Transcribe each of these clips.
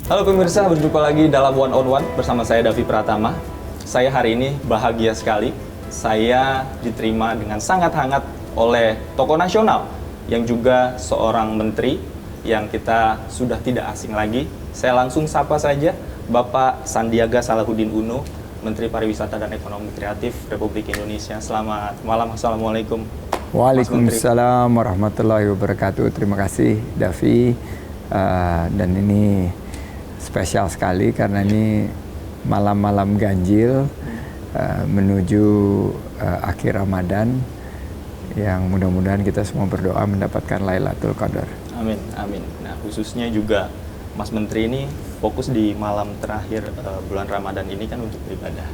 Halo pemirsa, berjumpa lagi dalam One on One bersama saya Davi Pratama. Saya hari ini bahagia sekali. Saya diterima dengan sangat hangat oleh tokoh nasional yang juga seorang menteri yang kita sudah tidak asing lagi. Saya langsung sapa saja Bapak Sandiaga Salahuddin Uno, Menteri Pariwisata dan Ekonomi Kreatif Republik Indonesia. Selamat malam, Assalamualaikum. Waalaikumsalam warahmatullahi wabarakatuh. Terima kasih Davi. Dan ini spesial sekali karena ini malam-malam ganjil menuju akhir Ramadan yang mudah-mudahan kita semua berdoa mendapatkan Lailatul Qadar. Amin, amin. Nah, khususnya juga Mas Menteri ini fokus di malam terakhir bulan Ramadan ini kan untuk beribadah.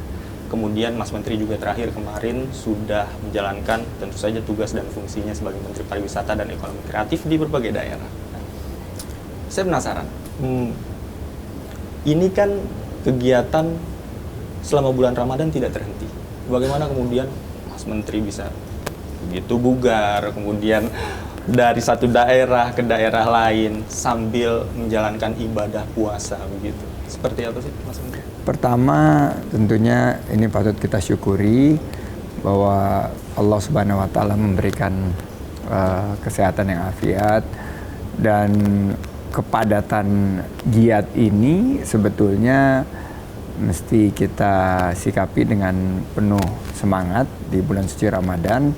Kemudian Mas Menteri juga terakhir kemarin sudah menjalankan tentu saja tugas dan fungsinya sebagai Menteri Pariwisata dan Ekonomi Kreatif di berbagai daerah. Nah, saya penasaran, ini kan kegiatan selama bulan Ramadan tidak terhenti. Bagaimana kemudian Mas Menteri bisa begitu bugar, kemudian dari satu daerah ke daerah lain sambil menjalankan ibadah puasa begitu? Seperti apa sih Mas Menteri? Pertama, tentunya ini patut kita syukuri bahwa Allah Subhanahu wa taala memberikan kesehatan yang afiat, dan kepadatan giat ini sebetulnya mesti kita sikapi dengan penuh semangat di bulan suci Ramadan.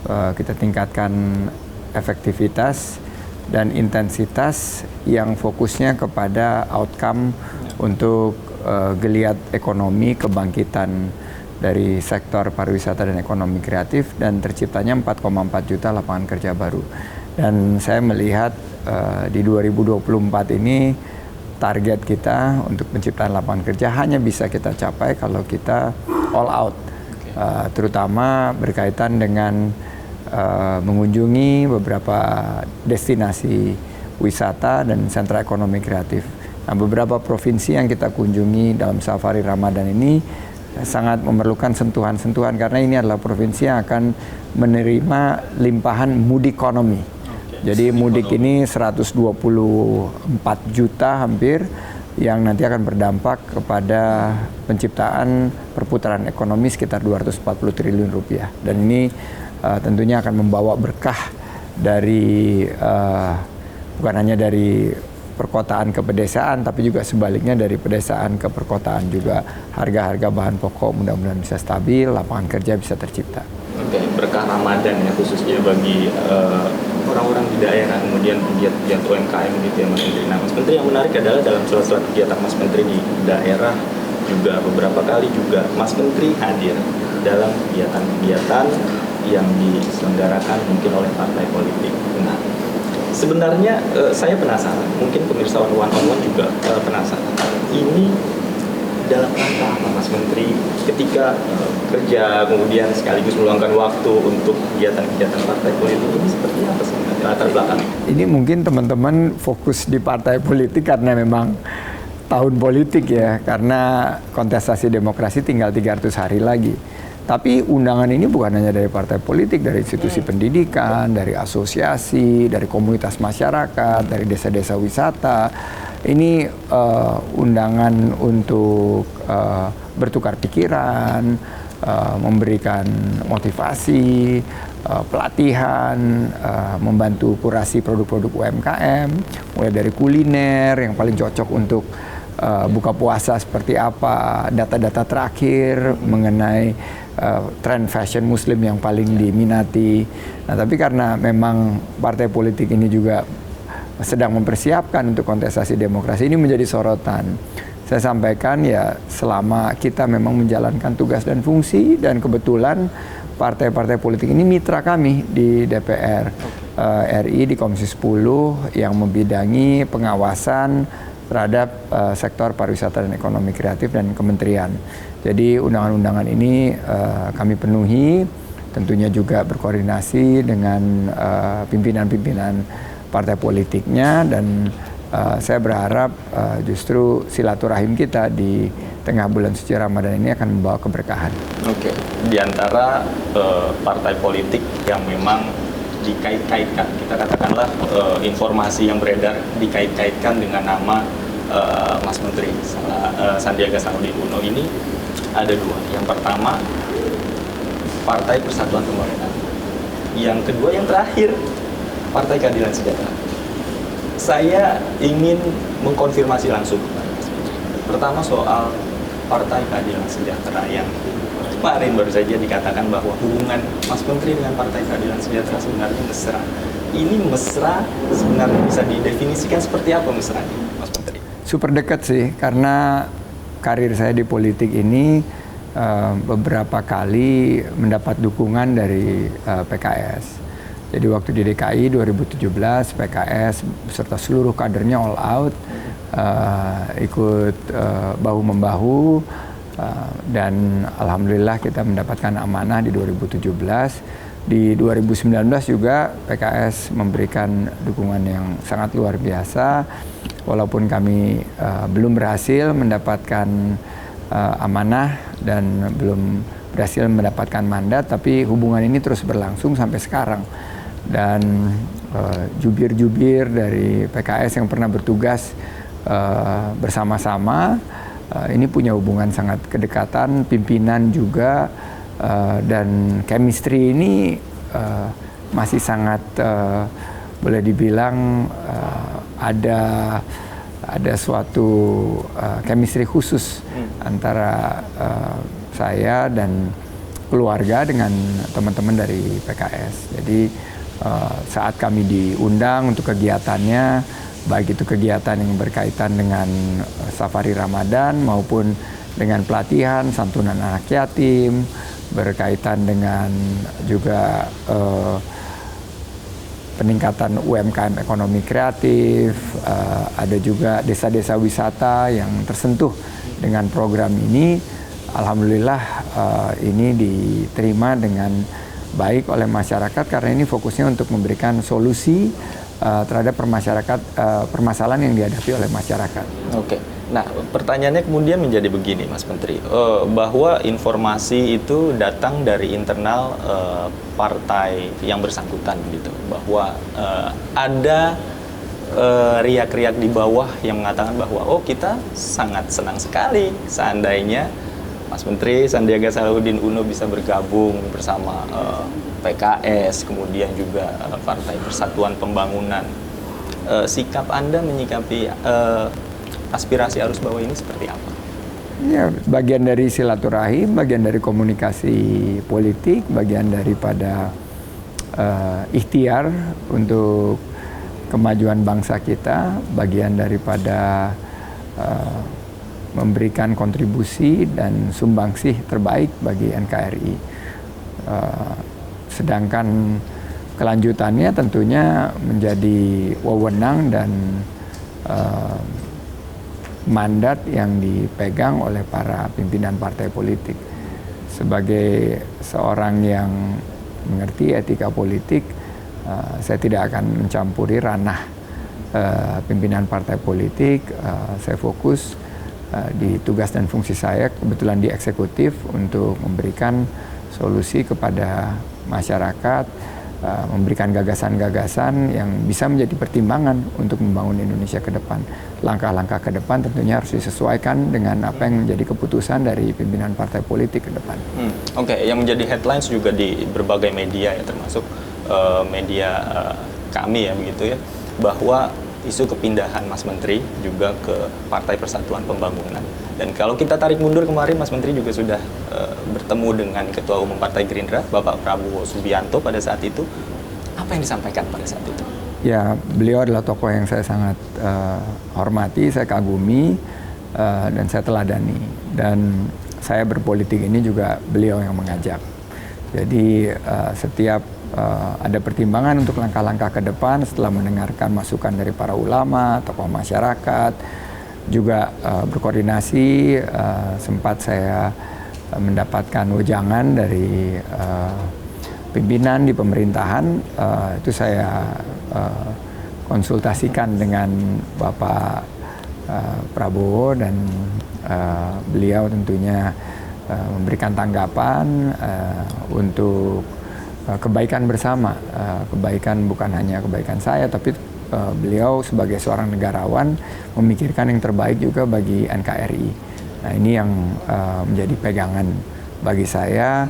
Kita tingkatkan efektivitas dan intensitas yang fokusnya kepada outcome untuk geliat ekonomi, kebangkitan dari sektor pariwisata dan ekonomi kreatif, dan terciptanya 4,4 juta lapangan kerja baru. Dan saya melihat di 2024 ini target kita untuk penciptaan lapangan kerja hanya bisa kita capai kalau kita all out, terutama berkaitan dengan mengunjungi beberapa destinasi wisata dan sentra ekonomi kreatif. Nah, beberapa provinsi yang kita kunjungi dalam safari Ramadan ini sangat memerlukan sentuhan-sentuhan karena ini adalah provinsi yang akan menerima limpahan mudikonomi. Jadi mudik ini 124 juta hampir yang nanti akan berdampak kepada penciptaan perputaran ekonomi sekitar 240 triliun rupiah. Dan ini tentunya akan membawa berkah dari bukan hanya dari perkotaan ke pedesaan, tapi juga sebaliknya dari pedesaan ke perkotaan juga. Harga-harga bahan pokok mudah-mudahan bisa stabil, lapangan kerja bisa tercipta. Oke, berkah Ramadan ya khususnya bagi orang-orang di daerah, kemudian pegiat UMKM gitu ya Mas Menteri. Nah, Mas Menteri, yang menarik adalah dalam sela-sela kegiatan Mas Menteri di daerah juga beberapa kali juga Mas Menteri hadir dalam kegiatan-kegiatan yang diselenggarakan mungkin oleh partai politik. Nah, sebenarnya saya penasaran, mungkin pemirsa One on One juga penasaran. Ini dalam rangka apa Mas Menteri ketika kerja kemudian sekaligus meluangkan waktu untuk kegiatan-kegiatan partai politik ini, seperti apa sih latar belakangnya? Ini mungkin teman-teman fokus di partai politik karena memang tahun politik ya, karena kontestasi demokrasi tinggal 300 hari lagi. Tapi undangan ini bukan hanya dari partai politik, dari institusi pendidikan, dari asosiasi, dari komunitas masyarakat, dari desa-desa wisata. Ini undangan untuk bertukar pikiran, memberikan motivasi, pelatihan, membantu kurasi produk-produk UMKM, mulai dari kuliner yang paling cocok untuk buka puasa seperti apa, data-data terakhir mengenai tren fashion muslim yang paling diminati. Nah, tapi karena memang partai politik ini juga sedang mempersiapkan untuk kontestasi demokrasi, ini menjadi sorotan. Saya sampaikan ya, selama kita memang menjalankan tugas dan fungsi, dan kebetulan partai-partai politik ini mitra kami di DPR RI di Komisi 10 yang membidangi pengawasan terhadap sektor pariwisata dan ekonomi kreatif dan kementerian. Jadi undangan-undangan ini kami penuhi, tentunya juga berkoordinasi dengan pimpinan-pimpinan partai politiknya, dan saya berharap justru silaturahim kita di tengah bulan suci Ramadan ini akan membawa keberkahan. Oke, di antara partai politik yang memang dikait-kaitkan, kita katakanlah informasi yang beredar dikait-kaitkan dengan nama Mas Menteri Sandiaga Salahuddin Uno ini ada dua. Yang pertama, Partai Persatuan Pembangunan. Yang kedua, yang terakhir, Partai Keadilan Sejahtera. Saya ingin mengkonfirmasi langsung kepada Mas Menteri. Pertama soal Partai Keadilan Sejahtera yang kemarin baru saja dikatakan bahwa hubungan Mas Menteri dengan Partai Keadilan Sejahtera sebenarnya mesra. Ini mesra sebenarnya bisa didefinisikan seperti apa mesranya, Mas Menteri? Super dekat sih, karena karir saya di politik ini beberapa kali mendapat dukungan dari PKS. Jadi waktu di DKI 2017, PKS beserta seluruh kadernya all out, ikut bahu-membahu, dan alhamdulillah kita mendapatkan amanah di 2017. Di 2019 juga PKS memberikan dukungan yang sangat luar biasa, walaupun kami belum berhasil mendapatkan amanah dan belum berhasil mendapatkan mandat, tapi hubungan ini terus berlangsung sampai sekarang. Dan jubir-jubir dari PKS yang pernah bertugas bersama-sama ini punya hubungan sangat kedekatan, pimpinan juga, dan chemistry ini masih sangat boleh dibilang ada suatu chemistry khusus antara saya dan keluarga dengan teman-teman dari PKS. Jadi saat kami diundang untuk kegiatannya, baik itu kegiatan yang berkaitan dengan safari Ramadan maupun dengan pelatihan santunan anak yatim, berkaitan dengan juga peningkatan UMKM ekonomi kreatif, ada juga desa-desa wisata yang tersentuh dengan program ini. Alhamdulillah ini diterima dengan baik oleh masyarakat karena ini fokusnya untuk memberikan solusi terhadap permasalahan yang dihadapi oleh masyarakat. Oke. Nah, pertanyaannya kemudian menjadi begini, Mas Menteri, bahwa informasi itu datang dari internal partai yang bersangkutan, gitu, bahwa ada riak-riak di bawah yang mengatakan bahwa kita sangat senang sekali seandainya Mas Menteri Sandiaga Salahuddin Uno bisa bergabung bersama PKS, kemudian juga Partai Persatuan Pembangunan. Sikap Anda menyikapi aspirasi arus bawah ini seperti apa? Ya, bagian dari silaturahim, bagian dari komunikasi politik, bagian daripada ikhtiar untuk kemajuan bangsa kita, bagian daripada memberikan kontribusi dan sumbangsih terbaik bagi NKRI. Sedangkan kelanjutannya tentunya menjadi wewenang dan mandat yang dipegang oleh para pimpinan partai politik. Sebagai seorang yang mengerti etika politik, saya tidak akan mencampuri ranah pimpinan partai politik. Saya fokus di tugas dan fungsi saya, kebetulan di eksekutif, untuk memberikan solusi kepada masyarakat, memberikan gagasan-gagasan yang bisa menjadi pertimbangan untuk membangun Indonesia ke depan. Langkah-langkah ke depan tentunya harus disesuaikan dengan apa yang menjadi keputusan dari pimpinan partai politik ke depan. Oke, yang menjadi headlines juga di berbagai media ya, termasuk media kami ya, begitu ya, bahwa isu kepindahan Mas Menteri juga ke Partai Persatuan Pembangunan. Dan kalau kita tarik mundur kemarin, Mas Menteri juga sudah bertemu dengan Ketua Umum Partai Gerindra, Bapak Prabowo Subianto pada saat itu. Apa yang disampaikan pada saat itu? Ya, beliau adalah tokoh yang saya sangat hormati, saya kagumi, dan saya teladani. Dan saya berpolitik ini juga beliau yang mengajak. Jadi setiap ada pertimbangan untuk langkah-langkah ke depan setelah mendengarkan masukan dari para ulama, tokoh masyarakat, juga berkoordinasi. Sempat saya mendapatkan wejangan dari pimpinan di pemerintahan, itu saya konsultasikan dengan Bapak Prabowo, dan beliau tentunya memberikan tanggapan untuk kebaikan bersama, kebaikan bukan hanya kebaikan saya, tapi beliau sebagai seorang negarawan memikirkan yang terbaik juga bagi NKRI. Nah ini yang menjadi pegangan bagi saya,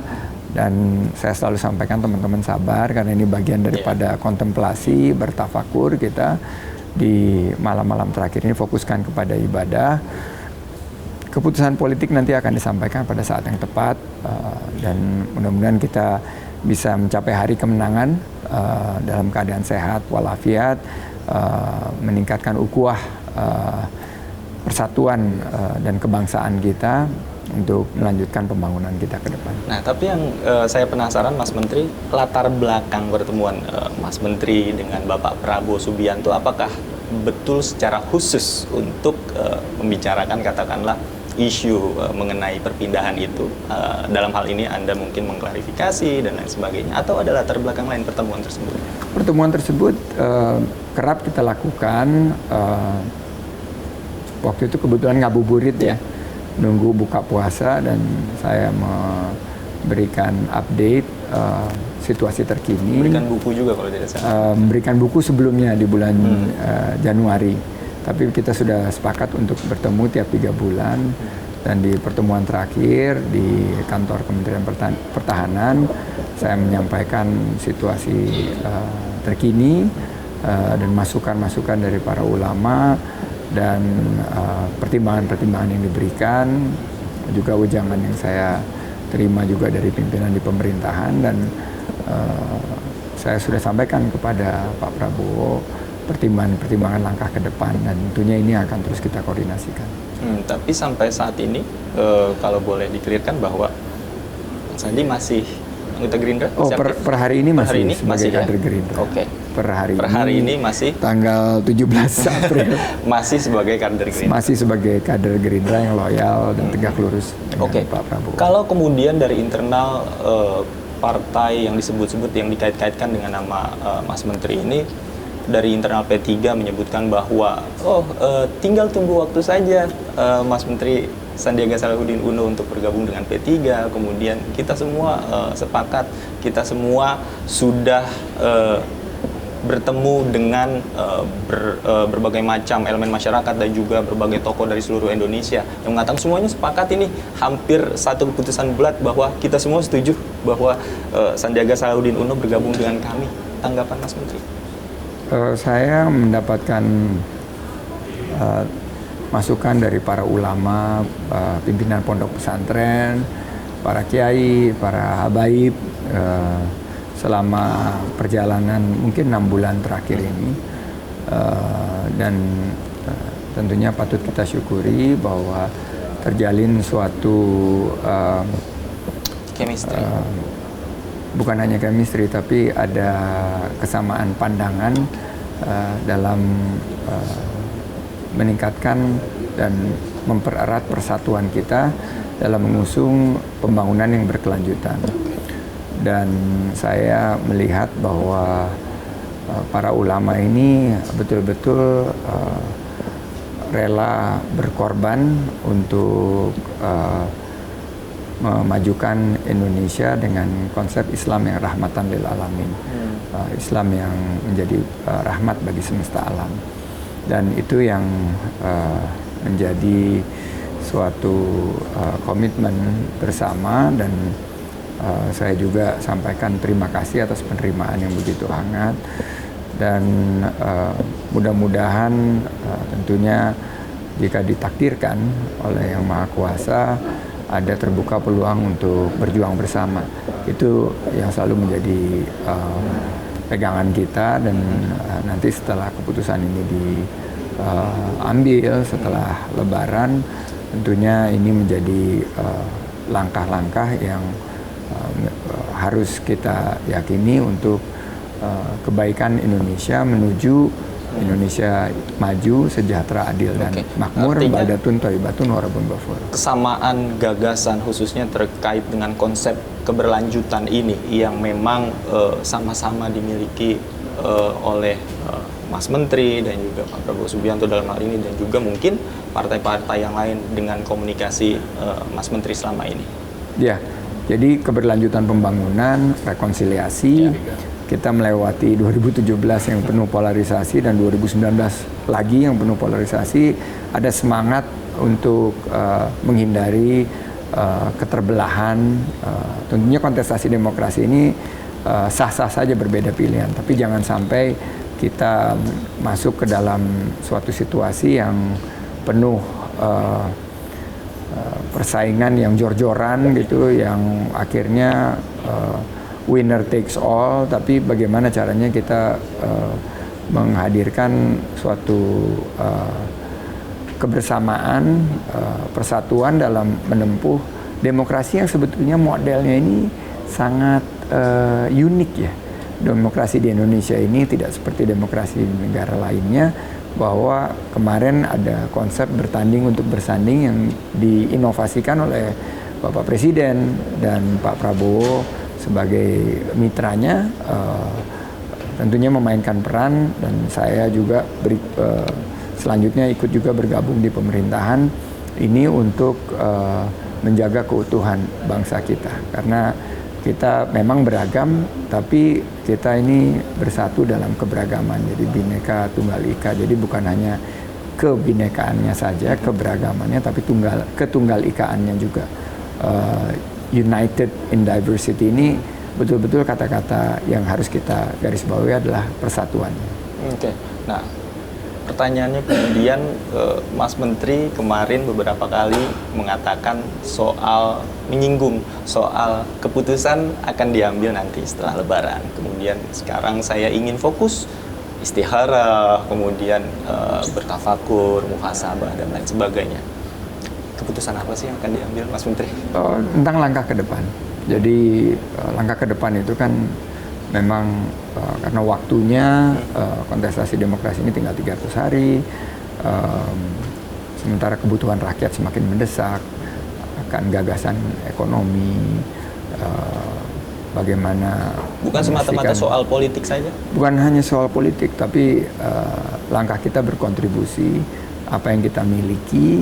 dan saya selalu sampaikan teman-teman sabar karena ini bagian daripada kontemplasi, bertafakur kita di malam-malam terakhir ini, fokuskan kepada ibadah. Keputusan politik nanti akan disampaikan pada saat yang tepat, dan mudah-mudahan kita bisa mencapai hari kemenangan dalam keadaan sehat walafiat, meningkatkan ukhuwah persatuan dan kebangsaan kita untuk melanjutkan pembangunan kita ke depan. Nah, tapi yang saya penasaran, Mas Menteri, latar belakang pertemuan Mas Menteri dengan Bapak Prabowo Subianto, apakah betul secara khusus untuk membicarakan katakanlah isu mengenai perpindahan itu? Dalam hal ini Anda mungkin mengklarifikasi dan lain sebagainya, atau ada latar belakang lain pertemuan tersebut? Pertemuan tersebut kerap kita lakukan. Waktu itu kebetulan ngabuburit ya, nunggu buka puasa, dan saya memberikan update situasi terkini. Memberikan buku juga kalau tidak salah. Memberikan buku sebelumnya di bulan Januari, tapi kita sudah sepakat untuk bertemu tiap 3 bulan. Dan di pertemuan terakhir di kantor Kementerian Pertahanan, saya menyampaikan situasi terkini dan masukan-masukan dari para ulama, dan pertimbangan-pertimbangan yang diberikan, juga ujangan yang saya terima juga dari pimpinan di pemerintahan, dan saya sudah sampaikan kepada Pak Prabowo pertimbangan-pertimbangan langkah ke depan, dan tentunya ini akan terus kita koordinasikan. Tapi sampai saat ini, kalau boleh dikelirkan bahwa Sandi masih anggota Gerindra? Per hari ini masih sebagai kader Gerindra. Oke. Per hari ini masih tanggal 17 April masih sebagai kader Gerindra. Masih sebagai kader Gerindra yang loyal dan tegak lurus dengan Pak Prabowo. Kalau kemudian dari internal partai yang disebut-sebut, yang dikait-kaitkan dengan nama Mas Menteri ini, dari internal P3 menyebutkan bahwa tinggal tunggu waktu saja Mas Menteri Sandiaga Salahuddin Uno untuk bergabung dengan P3, kemudian kita semua sepakat, kita semua sudah bertemu dengan berbagai macam elemen masyarakat dan juga berbagai tokoh dari seluruh Indonesia yang mengatakan semuanya sepakat, ini hampir satu keputusan bulat bahwa kita semua setuju bahwa Sandiaga Salahuddin Uno bergabung dengan kami. Tanggapan Mas Menteri? Saya mendapatkan masukan dari para ulama, pimpinan pondok pesantren, para kiai, para habaib selama perjalanan mungkin 6 bulan terakhir ini, dan tentunya patut kita syukuri bahwa terjalin suatu chemistry. Bukan hanya chemistry, tapi ada kesamaan pandangan dalam meningkatkan dan mempererat persatuan kita dalam mengusung pembangunan yang berkelanjutan. Dan saya melihat bahwa para ulama ini betul-betul rela berkorban untuk memajukan Indonesia dengan konsep Islam yang rahmatan lil alamin, Islam yang menjadi rahmat bagi semesta alam. Dan itu yang menjadi suatu komitmen bersama, dan saya juga sampaikan terima kasih atas penerimaan yang begitu hangat, dan mudah-mudahan tentunya jika ditakdirkan oleh Yang Maha Kuasa ada terbuka peluang untuk berjuang bersama. Itu yang selalu menjadi pegangan kita, dan nanti setelah keputusan ini diambil setelah Lebaran, tentunya ini menjadi langkah-langkah yang harus kita yakini untuk kebaikan Indonesia menuju Indonesia maju, sejahtera, adil, dan makmur, baldatun thayyibatun warabun ghafur. Kesamaan gagasan khususnya terkait dengan konsep keberlanjutan ini yang memang sama-sama dimiliki oleh Mas Menteri dan juga Pak Prabowo Subianto dalam hal ini, dan juga mungkin partai-partai yang lain dengan komunikasi Mas Menteri selama ini. Ya, jadi keberlanjutan pembangunan, rekonsiliasi, kita melewati 2017 yang penuh polarisasi dan 2019 lagi yang penuh polarisasi, ada semangat untuk menghindari keterbelahan. Tentunya kontestasi demokrasi ini sah-sah saja berbeda pilihan, tapi jangan sampai kita masuk ke dalam suatu situasi yang penuh persaingan yang jor-joran gitu, yang akhirnya winner takes all. Tapi bagaimana caranya kita menghadirkan suatu kebersamaan, persatuan dalam menempuh demokrasi yang sebetulnya modelnya ini sangat unik ya. Demokrasi di Indonesia ini tidak seperti demokrasi di negara lainnya, bahwa kemarin ada konsep bertanding untuk bersanding yang diinovasikan oleh Bapak Presiden dan Pak Prabowo sebagai mitranya, tentunya memainkan peran, dan saya juga selanjutnya ikut juga bergabung di pemerintahan ini untuk menjaga keutuhan bangsa kita, karena kita memang beragam, tapi kita ini bersatu dalam keberagaman. Jadi Bhinneka Tunggal Ika. Jadi bukan hanya kebinekaannya saja, keberagamannya, tapi ketunggal ikaannya juga. United in diversity ini betul-betul kata-kata yang harus kita garis bawahi adalah persatuan. Oke. Nah, pertanyaannya kemudian, Mas Menteri kemarin beberapa kali mengatakan menyinggung soal keputusan akan diambil nanti setelah Lebaran. Kemudian sekarang saya ingin fokus istikharah, kemudian bertafakur, muhasabah dan lain sebagainya. Keputusan apa sih yang akan diambil, Mas Menteri? Tentang langkah ke depan. Jadi langkah ke depan itu kan memang karena waktunya kontestasi demokrasi ini tinggal 300 hari, sementara kebutuhan rakyat semakin mendesak akan gagasan ekonomi, bagaimana bukan semata-mata soal politik saja? Bukan hanya soal politik, tapi langkah kita berkontribusi, apa yang kita miliki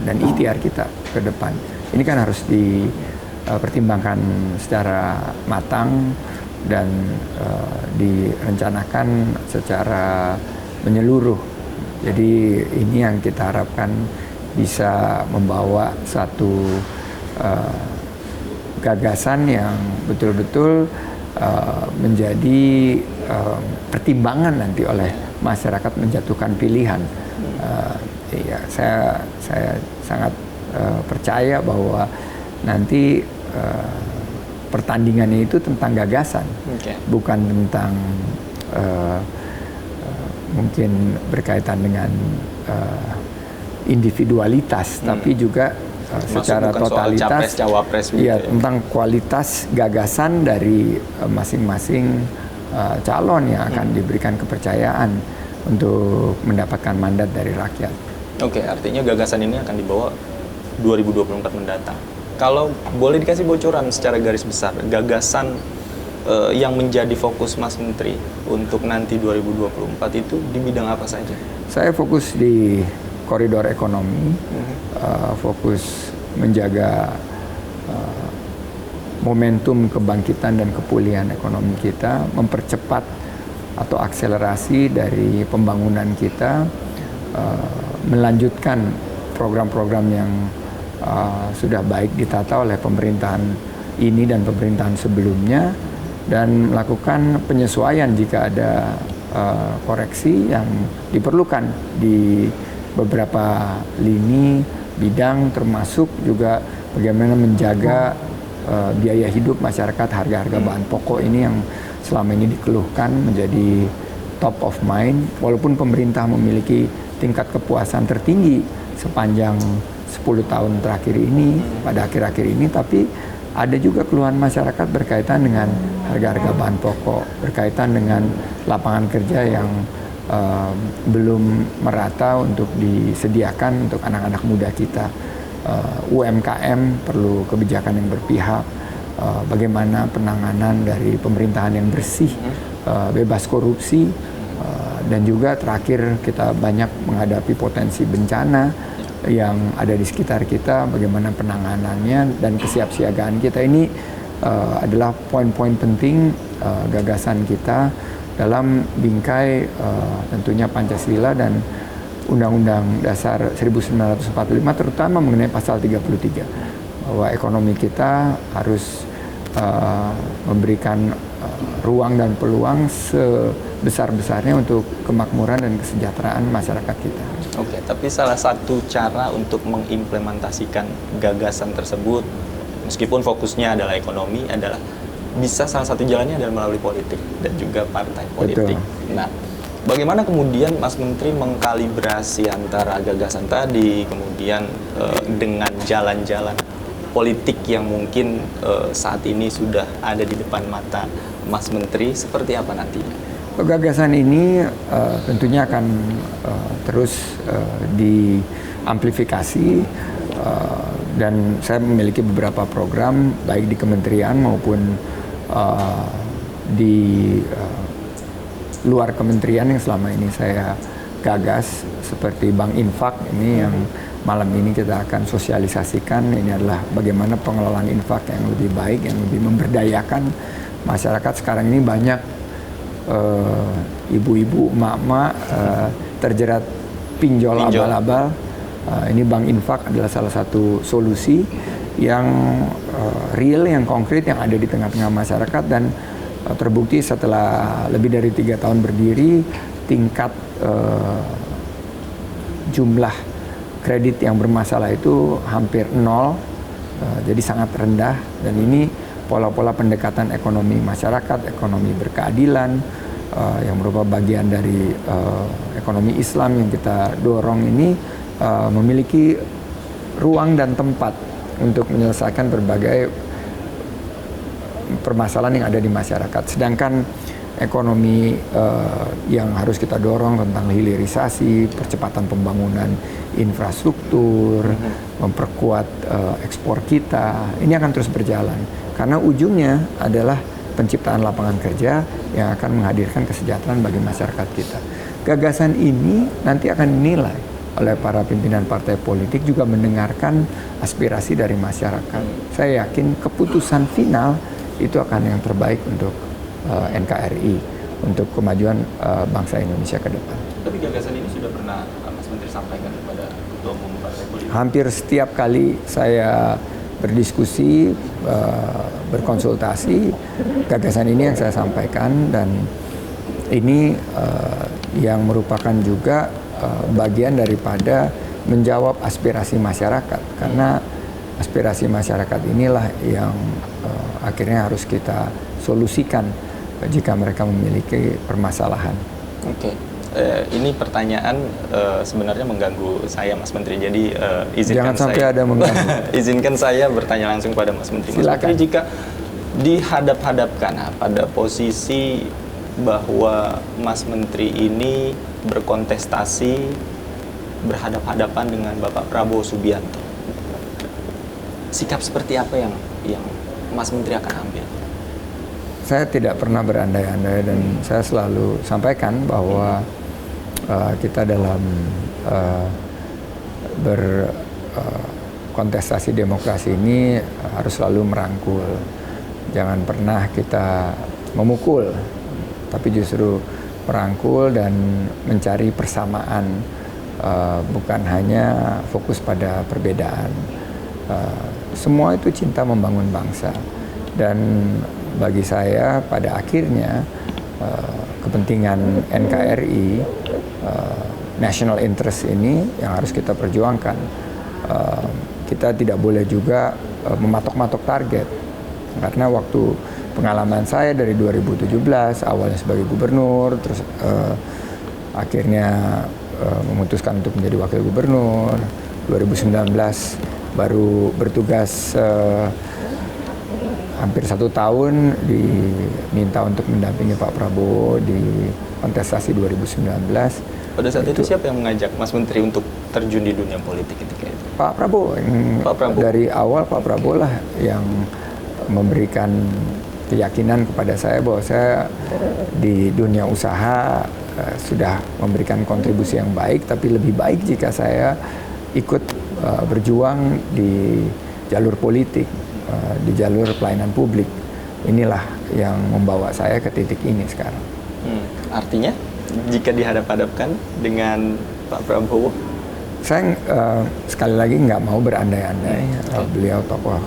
dan ikhtiar kita ke depan. Ini kan harus dipertimbangkan secara matang dan direncanakan secara menyeluruh. Jadi ini yang kita harapkan bisa membawa satu gagasan yang betul-betul menjadi pertimbangan nanti oleh masyarakat menjatuhkan pilihan. Ya, saya sangat percaya bahwa nanti pertandingannya itu tentang gagasan, bukan tentang mungkin berkaitan dengan individualitas, tapi juga secara totalitas, ya, tentang kualitas gagasan dari masing-masing calon yang akan diberikan kepercayaan untuk mendapatkan mandat dari rakyat. Oke, artinya gagasan ini akan dibawa 2024 mendatang. Kalau boleh dikasih bocoran secara garis besar, gagasan yang menjadi fokus Mas Menteri untuk nanti 2024 itu di bidang apa saja? Saya fokus di koridor ekonomi, fokus menjaga momentum kebangkitan dan kepulihan ekonomi kita, mempercepat atau akselerasi dari pembangunan kita, melanjutkan program-program yang sudah baik ditata oleh pemerintahan ini dan pemerintahan sebelumnya, dan melakukan penyesuaian jika ada koreksi yang diperlukan di beberapa lini bidang, termasuk juga bagaimana menjaga biaya hidup masyarakat, harga-harga bahan pokok ini yang selama ini dikeluhkan menjadi top of mind. Walaupun pemerintah memiliki tingkat kepuasan tertinggi sepanjang 10 tahun terakhir ini, pada akhir-akhir ini, tapi ada juga keluhan masyarakat berkaitan dengan harga-harga bahan pokok, berkaitan dengan lapangan kerja yang belum merata untuk disediakan untuk anak-anak muda kita. UMKM perlu kebijakan yang berpihak, bagaimana penanganan dari pemerintahan yang bersih, bebas korupsi, dan juga terakhir kita banyak menghadapi potensi bencana yang ada di sekitar kita, bagaimana penanganannya dan kesiapsiagaan kita ini adalah poin-poin penting gagasan kita dalam bingkai tentunya Pancasila dan Undang-Undang Dasar 1945, terutama mengenai pasal 33, bahwa ekonomi kita harus memberikan ruang dan peluang sebesar-besarnya untuk kemakmuran dan kesejahteraan masyarakat kita. Oke, tapi salah satu cara untuk mengimplementasikan gagasan tersebut, meskipun fokusnya adalah ekonomi, adalah bisa salah satu jalannya adalah melalui politik dan juga partai politik. Betul. Nah, bagaimana kemudian Mas Menteri mengkalibrasi antara gagasan tadi, kemudian dengan jalan-jalan politik yang mungkin saat ini sudah ada di depan mata Mas Menteri, seperti apa nantinya? Gagasan ini tentunya akan terus diamplifikasi dan saya memiliki beberapa program baik di kementerian maupun di luar kementerian yang selama ini saya gagas, seperti Bank Infak ini yang malam ini kita akan sosialisasikan. Ini adalah bagaimana pengelolaan infak yang lebih baik, yang lebih memberdayakan masyarakat. Sekarang ini banyak ibu-ibu, emak-emak terjerat pinjol abal-abal. Ini Bank Infak adalah salah satu solusi yang real, yang konkret, yang ada di tengah-tengah masyarakat, dan terbukti setelah lebih dari 3 tahun berdiri, tingkat jumlah kredit yang bermasalah itu hampir nol, jadi sangat rendah. Dan ini pola-pola pendekatan ekonomi masyarakat, ekonomi berkeadilan, yang merupakan bagian dari ekonomi Islam yang kita dorong ini memiliki ruang dan tempat untuk menyelesaikan berbagai permasalahan yang ada di masyarakat. Sedangkan ekonomi yang harus kita dorong tentang hilirisasi, percepatan pembangunan infrastruktur, memperkuat ekspor kita, ini akan terus berjalan. Karena ujungnya adalah penciptaan lapangan kerja yang akan menghadirkan kesejahteraan bagi masyarakat kita. Gagasan ini nanti akan dinilai oleh para pimpinan partai politik, juga mendengarkan aspirasi dari masyarakat. Saya yakin keputusan final itu akan yang terbaik untuk NKRI, untuk kemajuan bangsa Indonesia ke depan. Tapi gagasan ini sudah pernah Mas Menteri sampaikan kepada ketua umum partai politik? Hampir setiap kali saya berdiskusi, berkonsultasi, gagasan ini yang saya sampaikan, dan ini yang merupakan juga bagian daripada menjawab aspirasi masyarakat, karena aspirasi masyarakat inilah yang akhirnya harus kita solusikan jika mereka memiliki permasalahan. Oke. Ini pertanyaan sebenarnya mengganggu saya, Mas Menteri. Jadi izinkan jangan sampai saya, ada mengganggu. izinkan saya bertanya langsung pada Mas Menteri. Mas Menteri, jika dihadap-hadapkan pada posisi bahwa Mas Menteri ini berkontestasi, berhadap-hadapan dengan Bapak Prabowo Subianto, sikap seperti apa yang Mas Menteri akan ambil? Saya tidak pernah berandai-andai, dan saya selalu sampaikan bahwa kita dalam berkontestasi demokrasi ini harus selalu merangkul. Jangan pernah kita memukul, tapi justru merangkul dan mencari persamaan, bukan hanya fokus pada perbedaan. Semua itu cinta membangun bangsa, dan bagi saya pada akhirnya kepentingan NKRI, national interest ini yang harus kita perjuangkan. Kita tidak boleh juga mematok-matok target, karena waktu pengalaman saya dari 2017 awalnya sebagai gubernur, terus akhirnya memutuskan untuk menjadi wakil gubernur. 2019 baru bertugas hampir 1 tahun, diminta untuk mendampingi Pak Prabowo di kontestasi 2019. Pada saat itu siapa yang mengajak Mas Menteri untuk terjun di dunia politik ketika itu? Pak Prabowo. Dari awal Pak Prabowo lah yang memberikan keyakinan kepada saya bahwa saya di dunia usaha sudah memberikan kontribusi yang baik, tapi lebih baik jika saya ikut berjuang di jalur politik. di jalur pelayanan publik. Inilah yang membawa saya ke titik ini sekarang. Artinya jika dihadap-hadapkan dengan Pak Prabowo, saya sekali lagi nggak mau berandai-andai. Beliau tokoh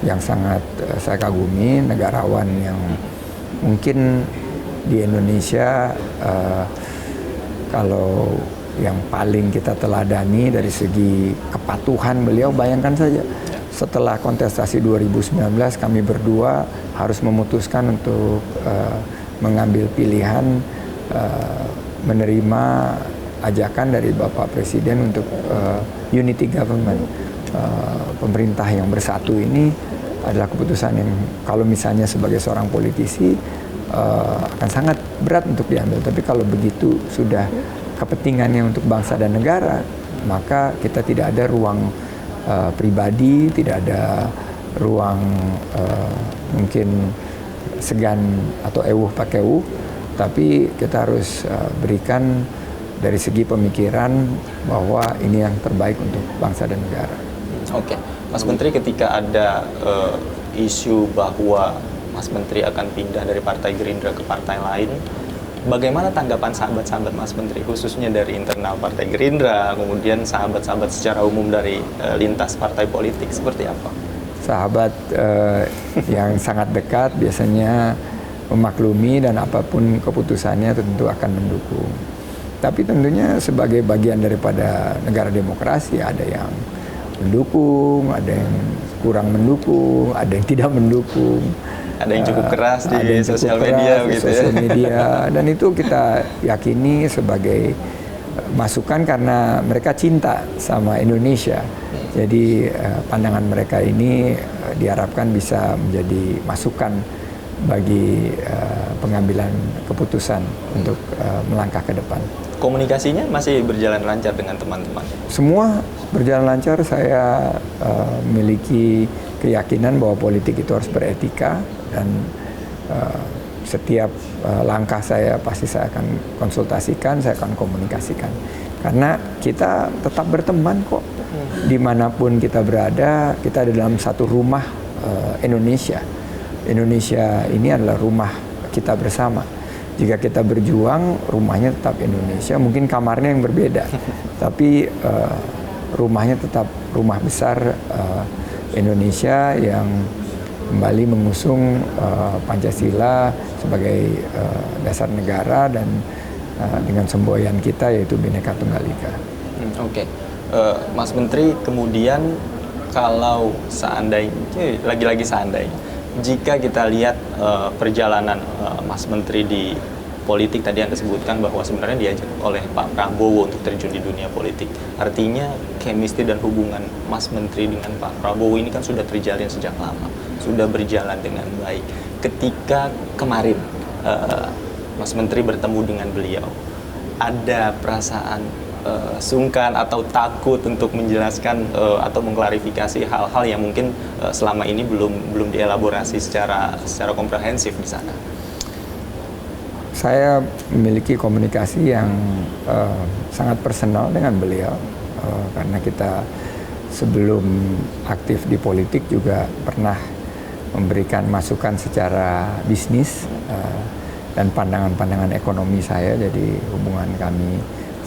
yang sangat saya kagumi, negarawan yang mungkin di Indonesia kalau yang paling kita teladani dari segi kepatuhan beliau, bayangkan saja setelah kontestasi 2019 kami berdua harus memutuskan untuk mengambil pilihan menerima ajakan dari Bapak Presiden untuk unity government, pemerintah yang bersatu. Ini adalah keputusan yang kalau misalnya sebagai seorang politisi akan sangat berat untuk diambil, tapi kalau begitu sudah kepentingannya untuk bangsa dan negara, maka kita tidak ada ruang pribadi, tidak ada ruang mungkin segan atau ewuh pakai ewuh, tapi kita harus berikan dari segi pemikiran bahwa ini yang terbaik untuk bangsa dan negara. Oke, Mas Menteri, ketika ada isu bahwa Mas Menteri akan pindah dari Partai Gerindra ke partai lain, bagaimana tanggapan sahabat-sahabat Mas Menteri, khususnya dari internal Partai Gerindra, kemudian sahabat-sahabat secara umum dari lintas partai politik, seperti apa? Sahabat yang sangat dekat biasanya memaklumi dan apapun keputusannya tentu akan mendukung. Tapi tentunya sebagai bagian daripada negara demokrasi ada yang mendukung, ada yang kurang mendukung, ada yang tidak mendukung. Ada yang cukup keras di sosial media gitu ya. Sosial media, dan itu kita yakini sebagai masukan karena mereka cinta sama Indonesia. Jadi pandangan mereka ini diharapkan bisa menjadi masukan bagi pengambilan keputusan untuk melangkah ke depan. Komunikasinya masih berjalan lancar dengan teman-teman? Semua berjalan lancar. Saya memiliki keyakinan bahwa politik itu harus beretika, dan setiap langkah saya pasti saya akan konsultasikan, saya akan komunikasikan. Karena kita tetap berteman kok. Dimanapun kita berada, kita ada dalam satu rumah Indonesia. Indonesia ini adalah rumah kita bersama. Jika kita berjuang, rumahnya tetap Indonesia. Mungkin kamarnya yang berbeda, tapi rumahnya tetap rumah besar Indonesia yang kembali mengusung Pancasila sebagai dasar negara dan dengan semboyan kita yaitu Bhinneka Tunggal Ika. Oke. Mas Menteri, kemudian kalau seandainya, lagi-lagi seandainya, jika kita lihat perjalanan Mas Menteri di politik, tadi Anda sebutkan bahwa sebenarnya diajak oleh Pak Prabowo untuk terjun di dunia politik. Artinya chemistry dan hubungan Mas Menteri dengan Pak Prabowo ini kan sudah terjalin sejak lama, sudah berjalan dengan baik. Ketika kemarin Mas Menteri bertemu dengan beliau, ada perasaan sungkan atau takut untuk menjelaskan atau mengklarifikasi hal-hal yang mungkin selama ini belum dielaborasi secara komprehensif di sana? Saya memiliki komunikasi yang sangat personal dengan beliau karena kita sebelum aktif di politik juga pernah memberikan masukan secara bisnis dan pandangan-pandangan ekonomi saya. Jadi hubungan kami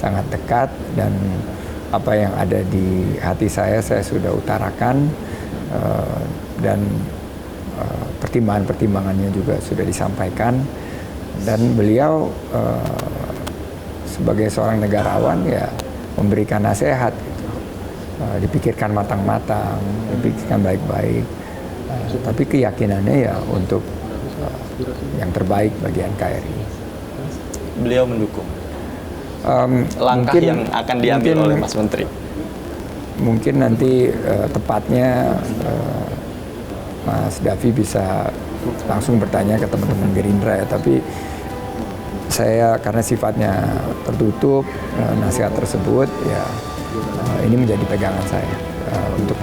sangat dekat, dan apa yang ada di hati saya sudah utarakan, dan pertimbangan-pertimbangannya juga sudah disampaikan. Dan beliau sebagai seorang negarawan ya memberikan nasihat gitu. Dipikirkan matang-matang, dipikirkan baik-baik, tapi keyakinannya ya untuk yang terbaik bagi NKRI. Beliau mendukung langkah mungkin, yang akan diambil oleh Mas Menteri? Mungkin nanti tepatnya Mas Davi bisa langsung bertanya ke teman-teman Gerindra ya, tapi saya karena sifatnya tertutup, nasihat tersebut ya ini menjadi pegangan saya untuk